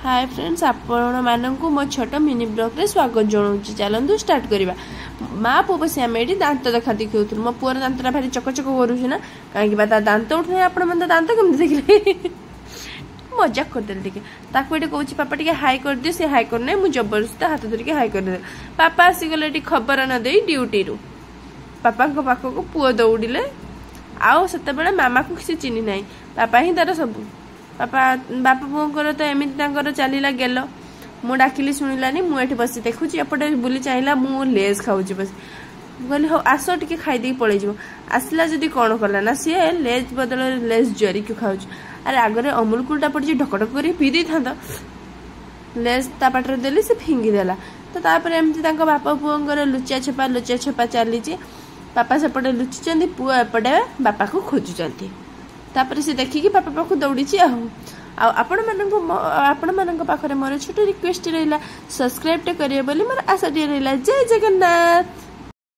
Hi friends आपण मानकु मो छोट मिनी ब्लॉग रे स्वागत जणाउची। चलंतु स्टार्ट करिबा। माँ पुओ बसी आम ये दांत देखाती खेलु मो पुअर दांतटा भारी चकचक करूँ ना कहीं दांत उठे आप दांत कमी देखिले मजाक करदेली टे ये कौन पापा टे हाई कर दियो से हाई करना मुझे जबरदस्ती हाथ धरिकी हाई करदे। पापा आसीगले खबर न दे ड्यूटी रू पापा पाखक पुओ दौड़े आउ से मामा को किसी चिन्ह ना पापा ही तार सब पापा बापा पुओर तो एमती चलला गेल मु डाकिली शुणिलानी मुझे बस देखुची एपटे बुली चाहिए मु लेज खाऊँ बस कहली हाँ आस टे खाईदे पलैज आसला जदि कौन कला ना सी लेज बदल लेज जरी क्यों खाऊ अरे आगरे अमूल कूलटा पड़ी ढकढक कर पी दे था लेज ता पाटर देली से फिंगिदेला तो तापर एमती बापा पुओर लुचा छेपा चली पापा सेपटे लुचि पुओ एपटे बापा को खोजुंट तापर से देखिकी पापा पाख दौड़ी आपण मान पाखे मोर छोट रिक्वेस्ट रहा सब्सक्राइब करेंगे मोर आशा रहा। जय जगन्नाथ।